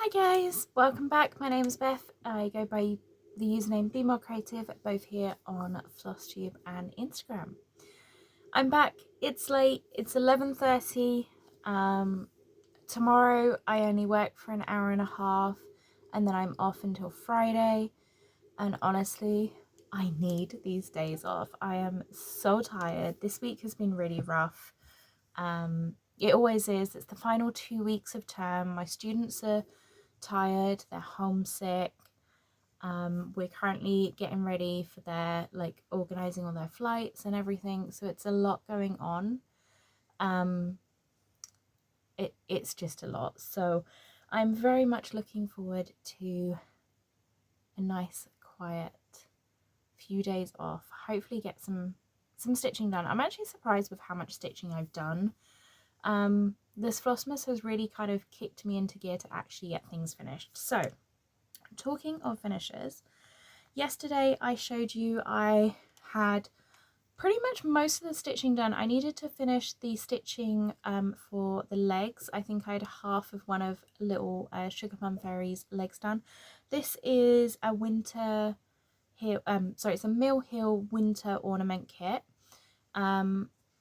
Hi guys, welcome back. My name's Beth. I go by the username Be More Creative, both here on FlossTube and Instagram. I'm back. It's late. It's 11:30. Tomorrow I only work for an hour and a half, and then I'm off until Friday. And honestly, I need these days off. I am so tired. This week has been really rough. It always is. It's the final 2 weeks of term. My students are tired, they're homesick. We're currently getting ready for their organizing all their flights and everything, so it's a lot going on. It's just a lot, so I'm very much looking forward to a nice quiet few days off, hopefully get some stitching done. I'm actually surprised with how much stitching I've done. This Flossmas has really kind of kicked me into gear to actually get things finished. So talking of finishes, yesterday I showed you I had pretty much most of the stitching done. I needed to finish the stitching for the legs. I think I had half of one of little Sugar Plum Fairy's legs done. This is a winter heel, it's a Mill Hill winter ornament kit.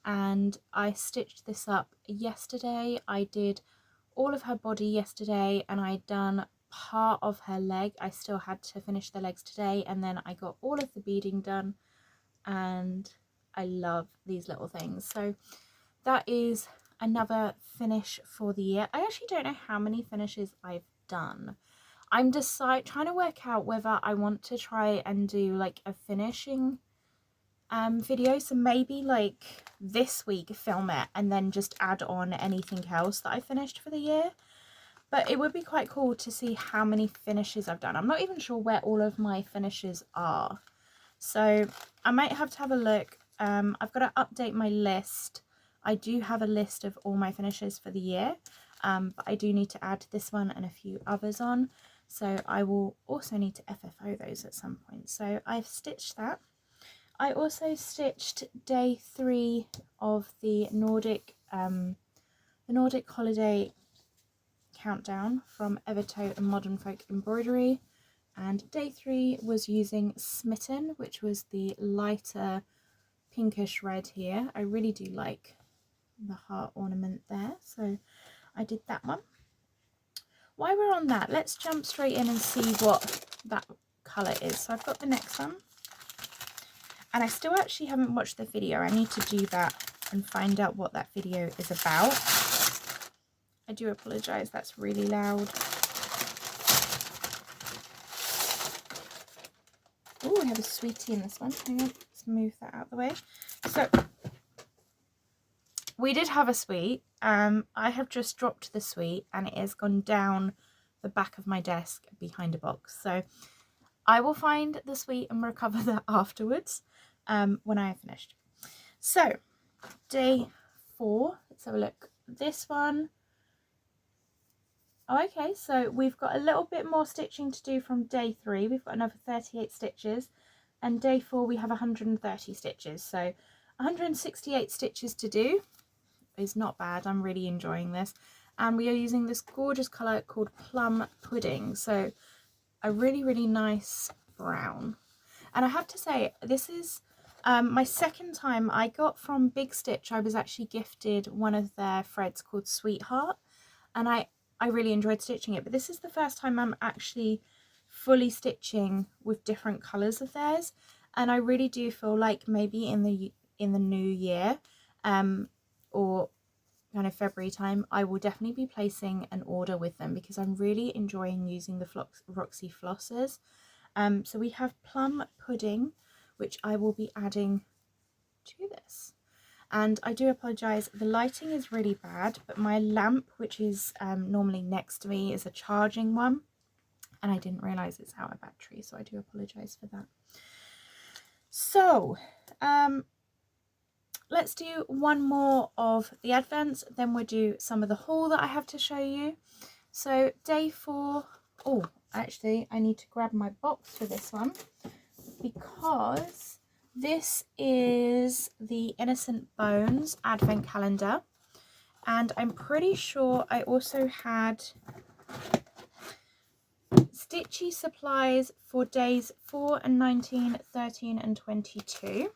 And I stitched this up yesterday. I did all of her body yesterday and I'd done part of her leg. I still had to finish the legs today, and then I got all of the beading done, and I love these little things. So that is another finish for the year. I actually don't know how many finishes I've done. I'm trying to work out whether I want to try and do like a finishing video, so maybe like this week film it and then just add on anything else that I finished for the year. But it would be quite cool to see how many finishes I've done. I'm not even sure where all of my finishes are, so I might have to have a look. I've got to update my list. I do have a list of all my finishes for the year, but I do need to add this one and a few others on, so I will also need to FFO those at some point. So I've stitched that. I also stitched day 3 of the Nordic holiday countdown from Evertoe and Modern Folk Embroidery, and day 3 was using Smitten, which was the lighter pinkish red here. I really do like the heart ornament there, so I did that one. While we're on that, let's jump straight in and see what that colour is. So I've got the next one. And I still actually haven't watched the video. I need to do that and find out what that video is about. I do apologise, that's really loud. Oh, we have a sweetie in this one. Hang on, let's move that out of the way. So, we did have a sweet. I have just dropped the sweet and it has gone down the back of my desk behind a box. So, I will find the sweet and recover that afterwards. When I have finished. So day 4, let's have a look. This one, oh, okay, so we've got a little bit more stitching to do from day 3. We've got another 38 stitches, and day 4 we have 130 stitches, so 168 stitches to do is not bad. I'm really enjoying this, and we are using this gorgeous colour called Plum Pudding, so a really nice brown. And I have to say, this is my second time. I got from Big Stitch, I was actually gifted one of their threads called Sweetheart, and I really enjoyed stitching it, but this is the first time I'm actually fully stitching with different colours of theirs, and I really do feel like maybe in the new year or kind of February time, I will definitely be placing an order with them because I'm really enjoying using the Roxy flossers. So we have Plum Pudding, which I will be adding to this. And I do apologise, the lighting is really bad, but my lamp, which is normally next to me, is a charging one, and I didn't realise it's out of battery, so I do apologise for that. So let's do one more of the advents, then we'll do some of the haul that I have to show you. So day 4, oh, actually I need to grab my box for this one because this is the Innocent Bones advent calendar, and I'm pretty sure I also had stitchy supplies for days 4 and 19, 13 and 22.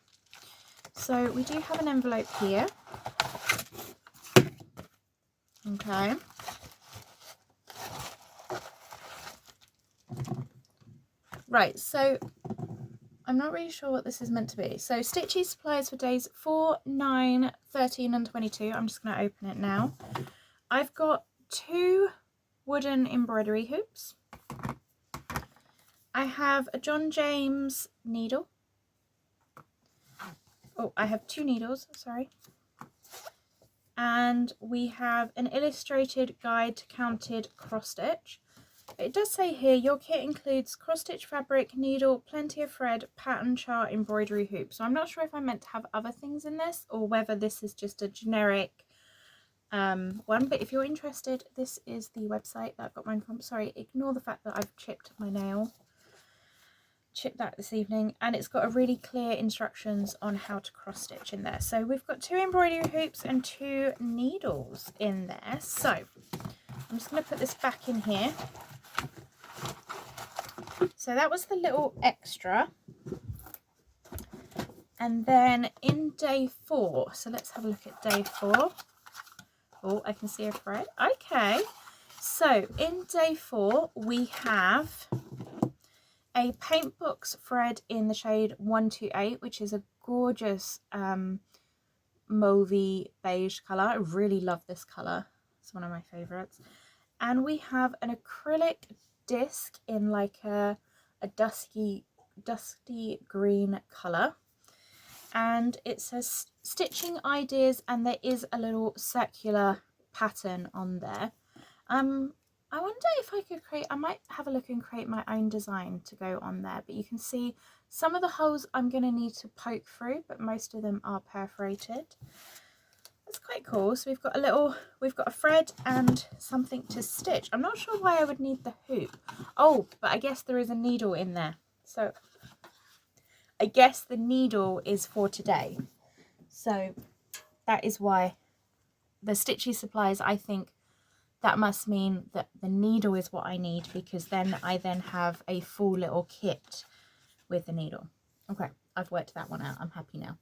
So we do have an envelope here. Okay. Right, so I'm not really sure what this is meant to be. So stitchy supplies for days 4, 9, 13 and 22. I'm just going to open it now. I've got 2 wooden embroidery hoops. I have a John James needle. Oh, I have 2 needles, sorry. And we have an illustrated guide to counted cross stitch. It does say here, your kit includes cross-stitch fabric, needle, plenty of thread, pattern chart, embroidery hoop. So I'm not sure if I'm meant to have other things in this or whether this is just a generic one. But if you're interested, this is the website that I've got mine from. Sorry, ignore the fact that I've chipped my nail. Chipped that this evening. And it's got a really clear instructions on how to cross-stitch in there. So we've got 2 embroidery hoops and 2 needles in there. So I'm just going to put this back in here. So that was the little extra. And then in day 4, so let's have a look at day 4. Oh, I can see a thread. Okay. So in day 4, we have a paint box thread in the shade 128, which is a gorgeous mauvey beige colour. I really love this colour. It's one of my favourites. And we have an acrylic disc in like a dusty green colour, and it says stitching ideas, and there is a little circular pattern on there. I wonder if I could create, I might have a look and create my own design to go on there, but you can see some of the holes I'm going to need to poke through, but most of them are perforated. That's quite cool. So we've got a thread and something to stitch. I'm not sure why I would need the hoop. Oh, but I guess there is a needle in there. So I guess the needle is for today. So that is why the stitchy supplies, I think that must mean that the needle is what I need, because then I have a full little kit with the needle. Okay, I've worked that one out. I'm happy now.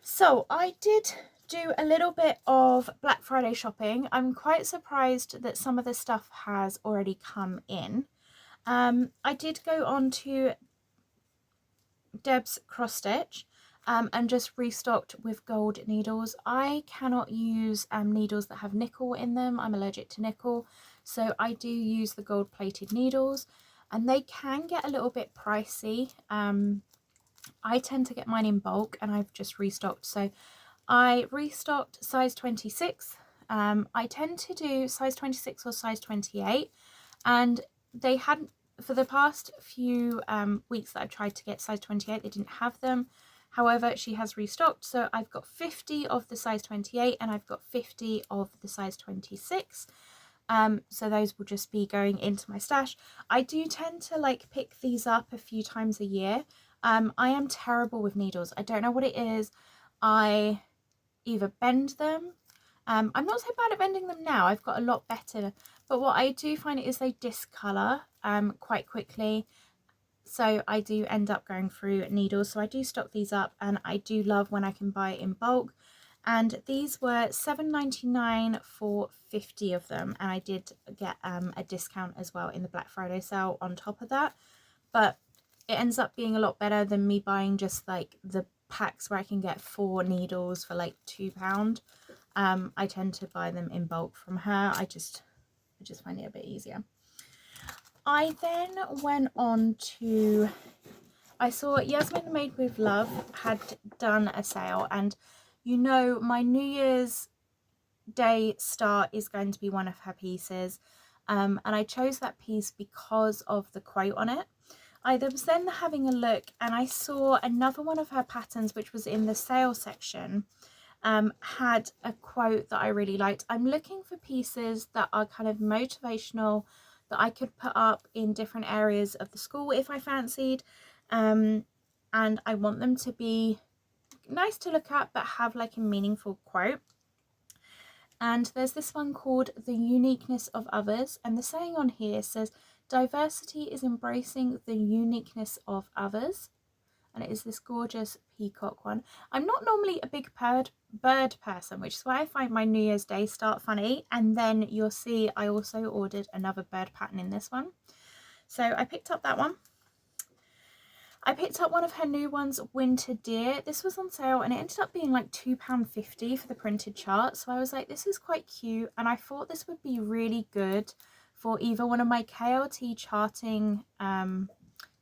So I did do a little bit of Black Friday shopping. I'm quite surprised that some of the stuff has already come in. I did go on to Deb's Cross Stitch and just restocked with gold needles. I cannot use needles that have nickel in them. I'm allergic to nickel, so I do use the gold plated needles, and they can get a little bit pricey. I tend to get mine in bulk, and I've just restocked. So I restocked size 26. I tend to do size 26 or size 28, and they hadn't, for the past few weeks that I've tried to get size 28, they didn't have them. However, she has restocked, so I've got 50 of the size 28 and I've got 50 of the size 26. So those will just be going into my stash. I do tend to like pick these up a few times a year. I am terrible with needles. I don't know what it is. I either bend them. I'm not so bad at bending them now. I've got a lot better. But what I do find is they discolour quite quickly. So I do end up going through needles. So I do stock these up, and I do love when I can buy in bulk. And these were $7.99 for 50 of them. And I did get a discount as well in the Black Friday sale on top of that. But it ends up being a lot better than me buying just like the packs where I can get 4 needles for like £2. I tend to buy them in bulk from her. I just find it a bit easier. I then went on to, I saw Yasmin Made with Love had done a sale, and you know my New Year's Day star is going to be one of her pieces, and I chose that piece because of the quote on it. I was then having a look, and I saw another one of her patterns which was in the sale section, had a quote that I really liked. I'm looking for pieces that are kind of motivational, that I could put up in different areas of the school if I fancied, and I want them to be nice to look at but have like a meaningful quote. And there's this one called The Uniqueness of Others, and the saying on here says, Diversity is embracing the uniqueness of others. And it is this gorgeous peacock one. I'm not normally a big bird person, which is why I find my New Year's Day start funny. And then you'll see I also ordered another bird pattern in this one. So I picked up that one. I picked up one of her new ones, Winter Deer. This was on sale and it ended up being like £2.50 for the printed chart. So I was like, this is quite cute. And I thought this would be really good for either one of my KLT charting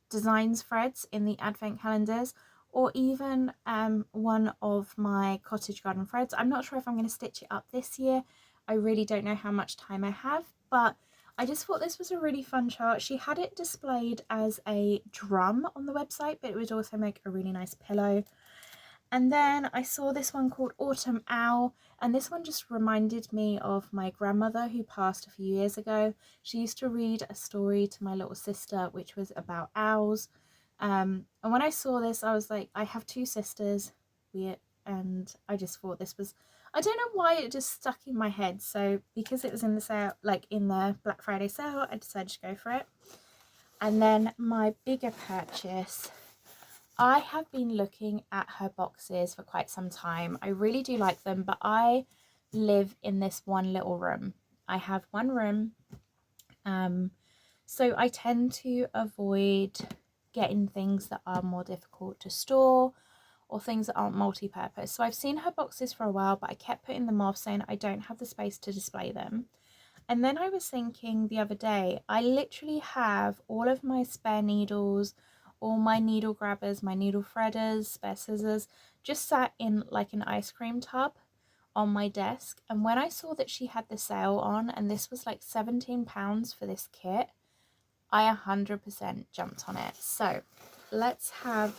designs threads in the advent calendars, or even one of my cottage garden threads. I'm not sure if I'm going to stitch it up this year. I really don't know how much time I have, but I just thought this was a really fun chart. She had it displayed as a drum on the website, but it would also make a really nice pillow. And then I saw this one called Autumn Owl, and this one just reminded me of my grandmother who passed a few years ago. She used to read a story to my little sister which was about owls, and when I saw this I was like, I have two sisters, and I just thought this was, I don't know why it just stuck in my head. So because it was in the sale, like in the Black Friday sale, I decided to go for it. And then my bigger purchase, I have been looking at her boxes for quite some time. I really do like them, but I live in this one little room. I have one room, so I tend to avoid getting things that are more difficult to store or things that aren't multi-purpose. So I've seen her boxes for a while, but I kept putting them off saying I don't have the space to display them. And then I was thinking the other day, I literally have all of my spare needles, all my needle grabbers, my needle threaders, spare scissors, just sat in like an ice cream tub on my desk. And when I saw that she had the sale on, and this was like £17 for this kit, I 100% jumped on it. So let's have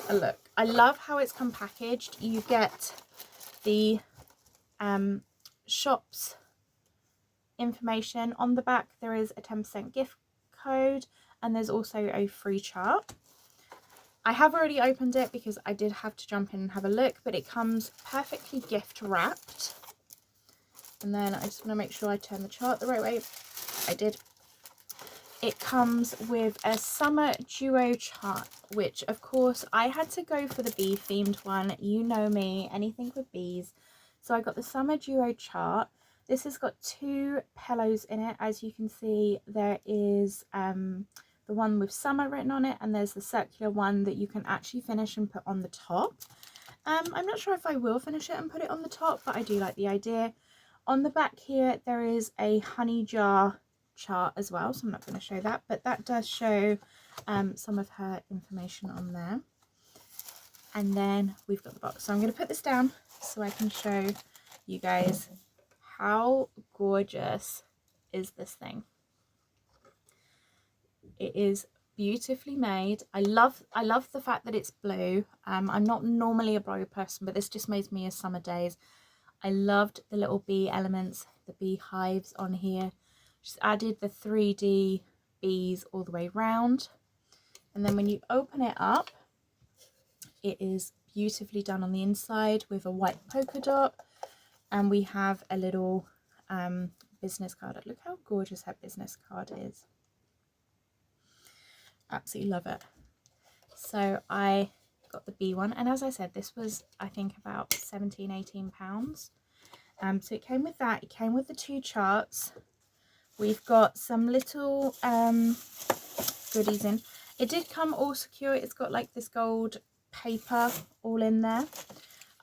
a look. I love how it's come packaged. You get the shop's information on the back. There is a 10% gift code, and there's also a free chart. I have already opened it because I did have to jump in and have a look, but it comes perfectly gift wrapped. And then I just want to make sure I turn the chart the right way. I did. It comes with a summer duo chart, which of course I had to go for the bee themed one. You know me, anything with bees. So I got the summer duo chart. This has got two pillows in it. As you can see, there is the one with summer written on it, and there's the circular one that you can actually finish and put on the top. I'm not sure if I will finish it and put it on the top, but I do like the idea. On the back here, there is a honey jar chart as well, so I'm not going to show that, but that does show some of her information on there. And then we've got the box. So I'm going to put this down so I can show you guys how gorgeous is this thing. It is beautifully made. I love the fact that it's blue. I'm not normally a blue person, but this just made me a summer days. I loved the little bee elements, the bee hives on here. Just added the 3D bees all the way round. And then when you open it up, it is beautifully done on the inside with a white polka dot. And we have a little business card. Look how gorgeous her business card is. Absolutely love it. So I got the bee one, and as I said, this was I think about £17–18. So it came with that. It came with the two charts. We've got some little goodies in. It did come all secure. It's got like this gold paper all in there.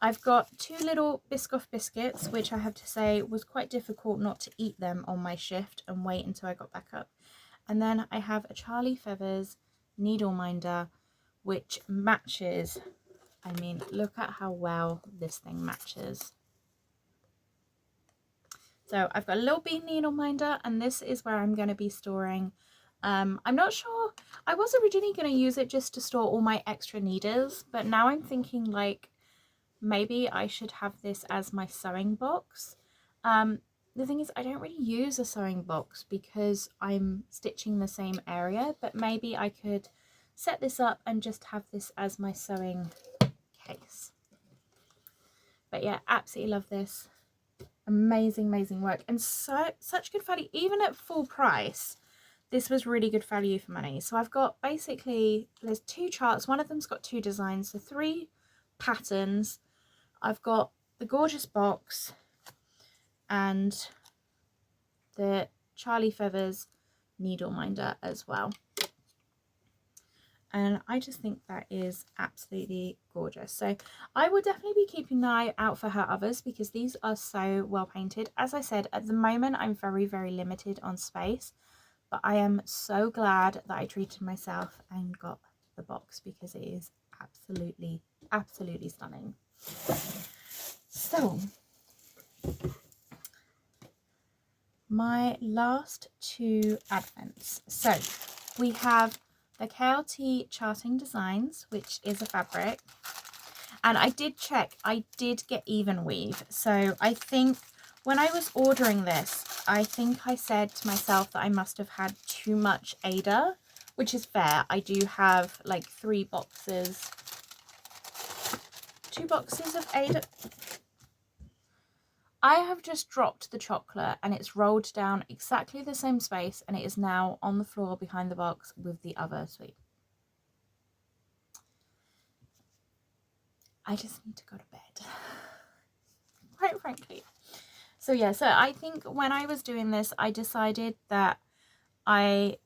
I've got two little Biscoff biscuits, which I have to say was quite difficult not to eat them on my shift and wait until I got back up. And then I have a Charlie Feathers needle minder, which matches. I mean, look at how well this thing matches. So I've got a little bee needle minder, and this is where I'm going to be storing. I'm not sure. I was originally going to use it just to store all my extra needles, but now I'm thinking like maybe I should have this as my sewing box. The thing is, I don't really use a sewing box because I'm stitching the same area, but maybe I could set this up and just have this as my sewing case. But yeah, absolutely love this. Amazing work, and such good value. Even at full price, this was really good value for money. So I've got basically, there's 2 charts. One of them's got 2 designs, so 3 patterns. I've got the gorgeous box and the Charlie Feathers needle minder as well. And I just think that is absolutely gorgeous. So I will definitely be keeping an eye out for her others, because these are so well painted. As I said, at the moment I'm very, very limited on space, but I am so glad that I treated myself and got the box, because it is absolutely, absolutely stunning. So my last 2 advents. So we have the KLT Charting Designs, which is a fabric, and I did check, I did get even weave. So I think when I was ordering this, I think I said to myself that I must have had too much Ada, which is fair. I do have like 2 boxes of Ada. I have just dropped the chocolate and it's rolled down exactly the same space, and it is now on the floor behind the box with the other sweet. I just need to go to bed, quite frankly. So yeah, so I think when I was doing this, I decided that I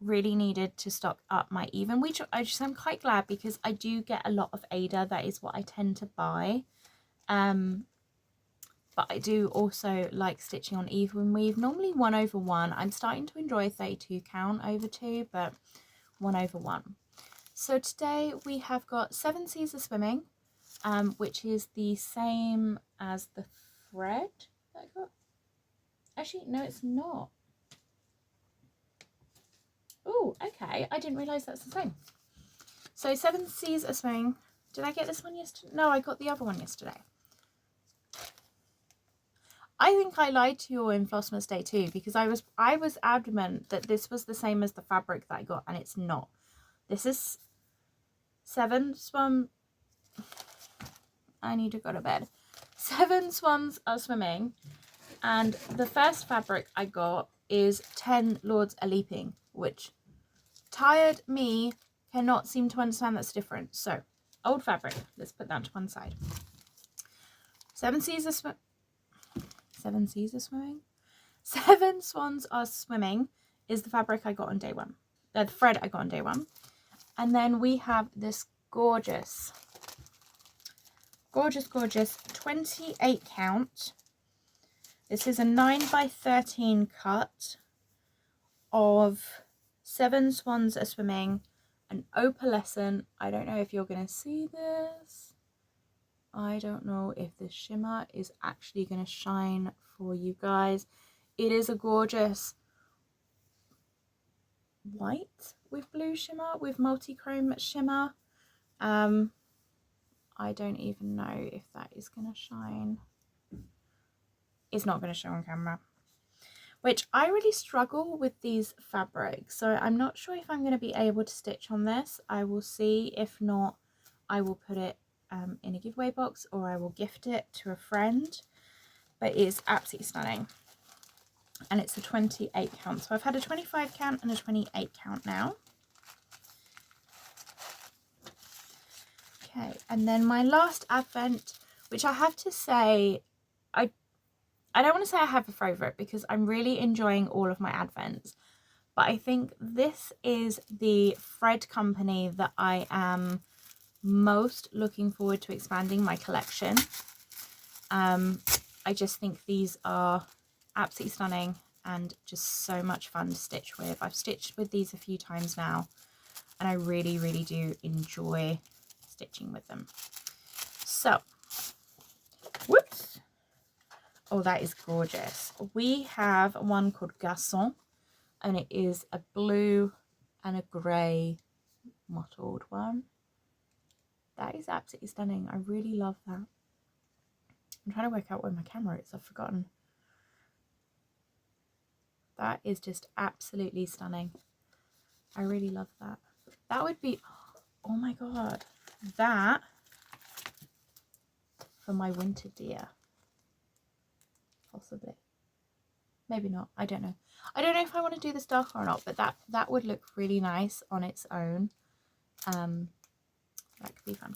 really needed to stock up my even, which I'm quite glad, because I do get a lot of Ada. That is what I tend to buy. But I do also like stitching on even weave, normally 1/1. I'm starting to enjoy 32 count over 2, but 1/1. So today we have got 7 Seas of Swimming, which is the same as the thread that I got. Actually, no, it's not. Oh, okay. I didn't realise that's the same. So 7 Seas of Swimming. Did I get this one yesterday? No, I got the other one yesterday. I think I lied to you all in Flossmas Day 2, because I was adamant that this was the same as the fabric that I got, and it's not. This is 7 Swim. I need to go to bed. 7 Swans Are Swimming, and the first fabric I got is 10 Lords Are Leaping, which tired me cannot seem to understand that's different. So old fabric, let's put that to one side. 7 Seas Are Swimming. 7 Seas Are Swimming? 7 Swans Are Swimming is the fabric I got on day 1. The thread I got on day 1. And then we have this gorgeous 28 count. This is a 9x13 cut of 7 Swans Are Swimming, an opalescent. I don't know if you're going to see this. I don't know if the shimmer is actually going to shine for you guys. It is a gorgeous white with blue shimmer, with multi-chrome shimmer. I don't even know if that is going to shine. It's not going to show on camera, which I really struggle with these fabrics. So I'm not sure if I'm going to be able to stitch on this. I will see. If not, I will put it in a giveaway box, or I will gift it to a friend. But it is absolutely stunning, and it's a 28 count. So I've had a 25 count and a 28 count now. Okay, and then my last advent, which I have to say, I don't want to say I have a favourite, because I'm really enjoying all of my advents, but I think this is the thread company that I am most looking forward to expanding my collection. I just think these are absolutely stunning and just so much fun to stitch with. I've stitched with these a few times now, and I really, really do enjoy stitching with them. So, whoops. Oh, that is gorgeous. We have one called Garçon, and it is a blue and a grey mottled one. That is absolutely stunning. I really love that. I'm trying to work out where my camera is. I've forgotten. That is just absolutely stunning. I really love that. That would be, oh my god, that for my winter deer, possibly. maybe not. I don't know. I don't know if I want to do this darker or not, but that would look really nice on its own. That could be fun.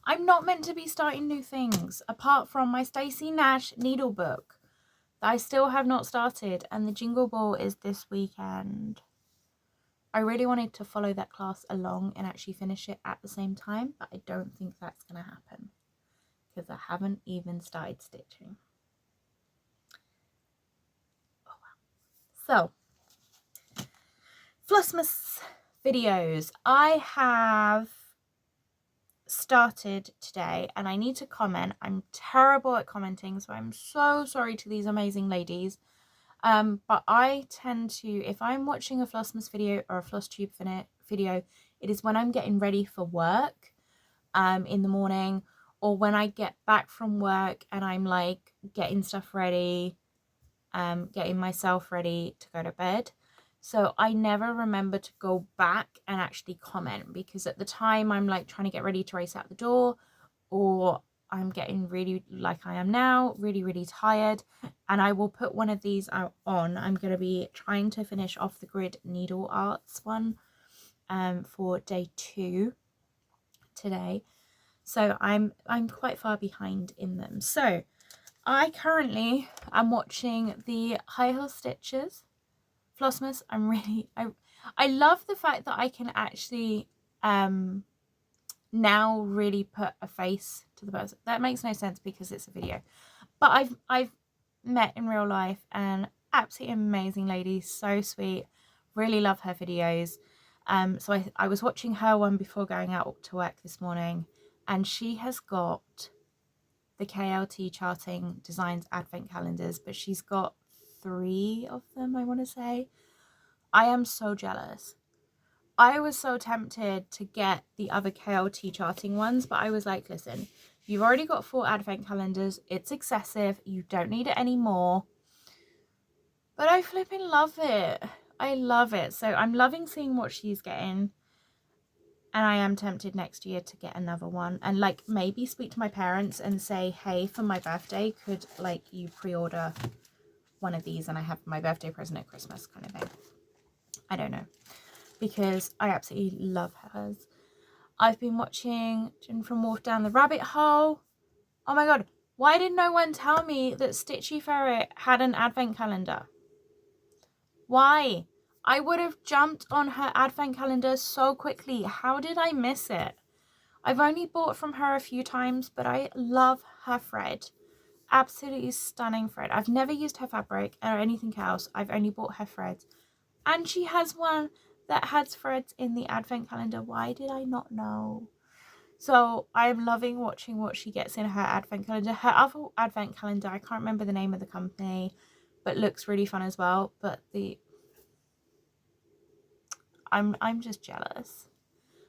I'm not meant to be starting new things apart from my Stacey Nash needle book that I still have not started, and the Jingle Ball is this weekend. I really wanted to follow that class along and actually finish it at the same time, but I don't think that's going to happen because I haven't even started stitching. Oh, wow. So, Flossmas videos. I have started today and I need to comment. I'm terrible at commenting, so I'm so sorry to these amazing ladies. But I tend to, if I'm watching a Flossmas video or a FlossTube video, it is when I'm getting ready for work in the morning, or when I get back from work and I'm like getting stuff ready, getting myself ready to go to bed. So I never remember to go back and actually comment, because at the time I'm like trying to get ready to race out the door, or I'm getting really, like I am now, really tired, and I will put one of these out on. I'm going to be trying to finish off the grid needle arts one for day 2 today. So I'm quite far behind in them. So I currently am watching the High Heel Stitches Flossmas. I love the fact that I can actually now really put a face to the person. That makes no sense because it's a video, but I've met in real life, and absolutely amazing lady, so sweet, really love her videos. So I was watching her one before going out to work this morning, and she has got the KLT Charting Designs advent calendars, but she's got 3 of them, I want to say. I am so jealous. I was so tempted to get the other KLT charting ones, but I was like, listen, you've already got 4 advent calendars. It's excessive. You don't need it anymore. But I flipping love it. I love it. So I'm loving seeing what she's getting. And I am tempted next year to get another one. And like maybe speak to my parents and say, hey, for my birthday, could like you pre-order one of these and I have my birthday present at Christmas kind of thing. I don't know. Because I absolutely love hers. I've been watching Jennifer Wolf Down the Rabbit Hole. Oh my god, why did no one tell me that Stitchy Ferret had an advent calendar? Why? I would have jumped on her advent calendar so quickly. How did I miss it? I've only bought from her a few times, but I love her thread. Absolutely stunning thread. I've never used her fabric or anything else. I've only bought her threads. And she has one that has threads in the advent calendar. Why did I not know? So I'm loving watching what she gets in her advent calendar. Her other advent calendar, I can't remember the name of the company, but looks really fun as well. But I'm just jealous.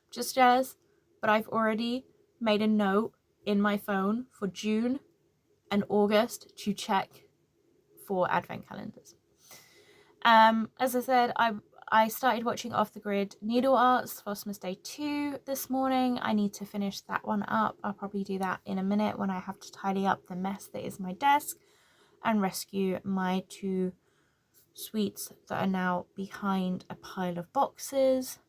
Just jealous. But I've already made a note in my phone for June and August to check for advent calendars. As I said, I started watching Off the Grid Needle Arts Flossmas Day 2 this morning. I need to finish that one up. I'll probably do that in a minute when I have to tidy up the mess that is my desk and rescue my 2 sweets that are now behind a pile of boxes.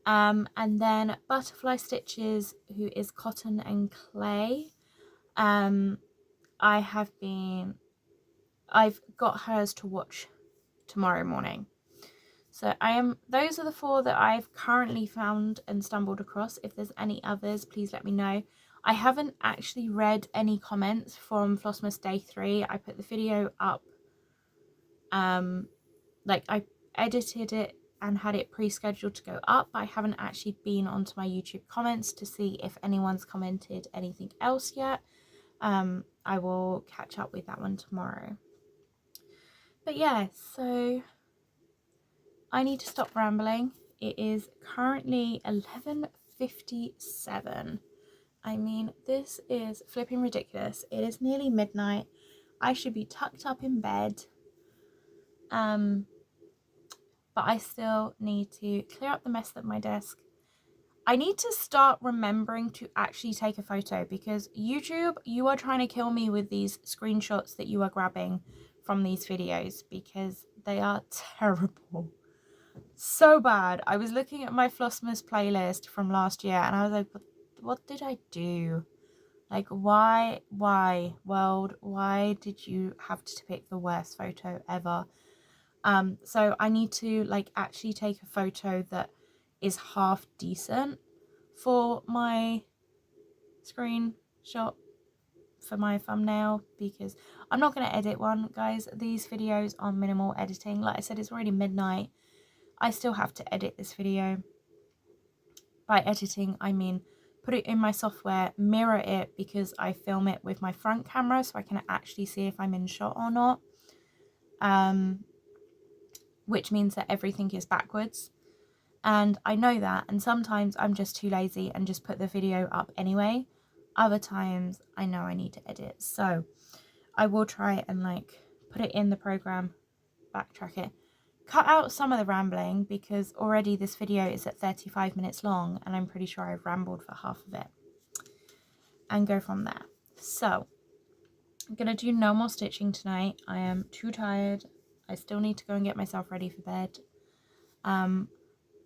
And then Butterfly Stitches, who is Cotton and Clay. I've got hers to watch tomorrow morning. So those are the 4 that I've currently found and stumbled across. If there's any others, please let me know. I haven't actually read any comments from Flossmas Day 3. I put the video up, like I edited it and had it pre-scheduled to go up. I haven't actually been onto my YouTube comments to see if anyone's commented anything else yet. I will catch up with that one tomorrow. But yeah, so I need to stop rambling. It is currently 11:57. I mean, this is flipping ridiculous. It is nearly midnight. I should be tucked up in bed. But I still need to clear up the mess at my desk. I need to start remembering to actually take a photo, because YouTube, you are trying to kill me with these screenshots that you are grabbing from these videos because they are terrible. So bad. I was looking at my Flossmas playlist from last year and I was like, what did I do? Like, why, world, why did you have to pick the worst photo ever? So I need to like actually take a photo that is half decent for my screenshot for my thumbnail, because I'm not going to edit one, guys. These videos are minimal editing. Like I said, it's already midnight. I still have to edit this video. By editing, I mean put it in my software, mirror it, because I film it with my front camera so I can actually see if I'm in shot or not, which means that everything is backwards. And I know that, and sometimes I'm just too lazy and just put the video up anyway. Other times I know I need to edit, so I will try and like put it in the program, backtrack it, cut out some of the rambling, because already this video is at 35 minutes long and I'm pretty sure I've rambled for half of it, and go from there. So I'm gonna do no more stitching tonight. I am too tired. I still need to go and get myself ready for bed.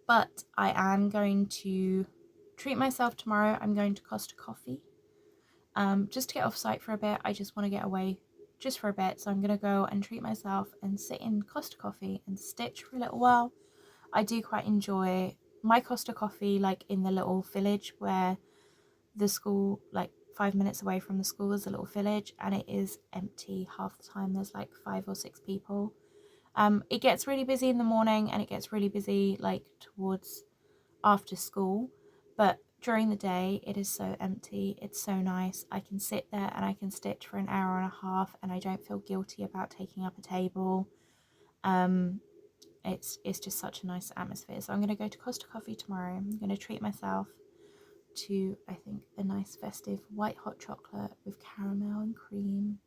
But I am going to treat myself tomorrow. I'm going to Costa Coffee, just to get off site for a bit. I just want to get away just for a bit, so I'm going to go and treat myself and sit in Costa Coffee and stitch for a little while. I do quite enjoy my Costa Coffee, like in the little village where the school, like 5 minutes away from the school, is a little village, and it is empty half the time. There's like 5 or 6 people. It gets really busy in the morning and it gets really busy like towards after school, but during the day it is so empty. It's so nice. I can sit there and I can stitch for an hour and a half and I don't feel guilty about taking up a table. It's just such a nice atmosphere. So I'm going to go to Costa Coffee tomorrow. I'm going to treat myself to, I think, a nice festive white hot chocolate with caramel and cream,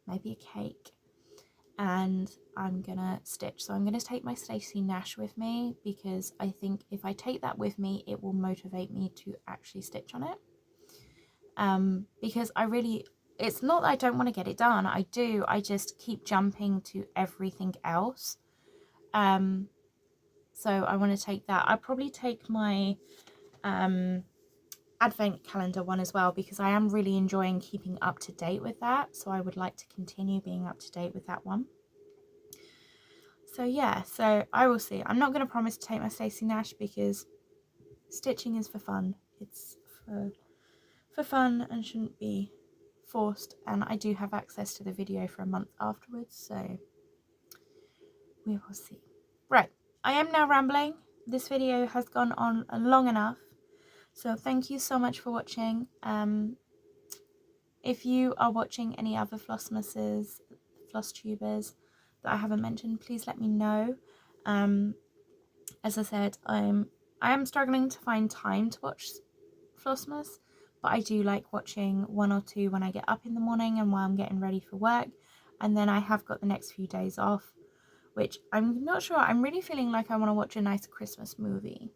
maybe a cake, and I'm gonna stitch. So I'm gonna take my Stacey Nash with me, because I think if I take that with me it will motivate me to actually stitch on it, because it's not that I don't want to get it done. I do, I just keep jumping to everything else. So I want to take that. I'll probably take my advent calendar one as well, because I am really enjoying keeping up to date with that, so I would like to continue being up to date with that one. So yeah, so I will see. I'm not going to promise to take my Stacey Nash, because stitching is for fun. It's for fun and shouldn't be forced, and I do have access to the video for a month afterwards, so we will see. Right, I am now rambling. This video has gone on long enough, so thank you so much for watching. If you are watching any other Flossmasses, Flosstubers that I haven't mentioned, please let me know. As I said, I am struggling to find time to watch Flossmas, but I do like watching 1 or 2 when I get up in the morning and while I'm getting ready for work. And then I have got the next few days off, which I'm not sure. I'm really feeling like I want to watch a nice Christmas movie.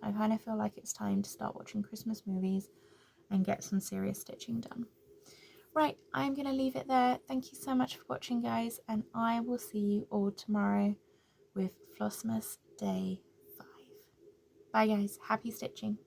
I kind of feel like it's time to start watching Christmas movies and get some serious stitching done. Right, I'm going to leave it there. Thank you so much for watching, guys, and I will see you all tomorrow with Flossmas Day 5. Bye, guys. Happy stitching.